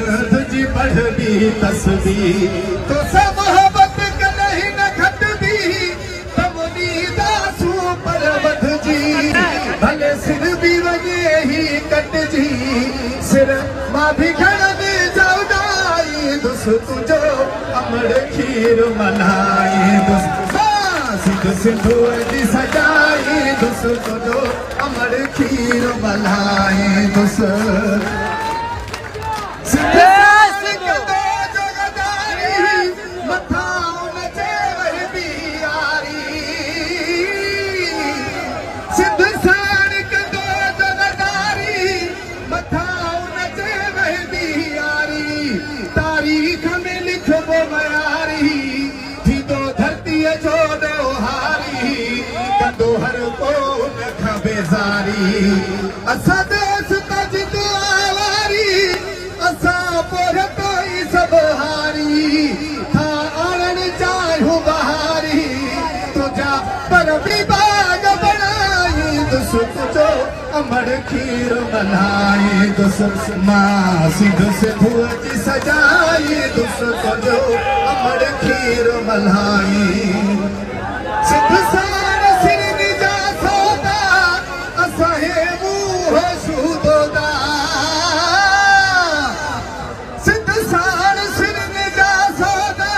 तुझी बढ़दी तस्वीर तो सब मोहब्बत कदहीं न घटदी तमुनी दासू परवध जी भले सिर भी वगे ही कट जी सिर मां भी घणनि जाउदाई दुस तुझो अमड़ खीर मल्हाई दुस सिंधु सिंधु जी सजाई दुस तुझो अमड़ खीर मल्हाई दुस तारीख में लिखबो मयारी थी तो धरती जो हारी कंदो हर को न बेज़ारी असा देश तजिद आवारी असा पोर कोई सब हारी था आरण चाहूं बहारी तुझा पर भी बाग बनाई दुस तुझो अमड़ खीर मल्हाई दुस मां सिंधु सिंधु जी सजाई दुस तुझो अमड़ खीर मल्हाई सिंधु सार सिर निजा सौदा असाहे मुंह सूदोदा सिंधु सार सिर निजा सौदा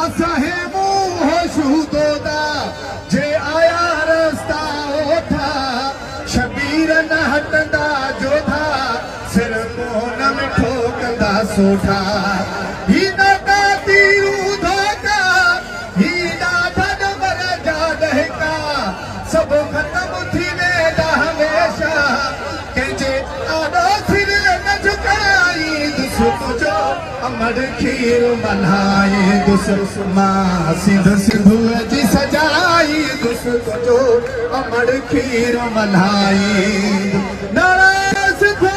असाहे मुंह सूदोदा जे आया रस्ता ओठा शबीर न हटंदा जोधा सिर मोन में ठोकंदा सोठा ही न तीरू धोका ही ॾाढा नंबर जा दहका सब खत्म थी वेंदा हमेशा कंहिंजे आॾो सिर न झुकाई दुस तुझो अमड़ खीर मल्हाई दुस मां सिंधु सिंधु जी सजाई दुस तुझो अमड़ खीर मल्हाई नारायण सिंधु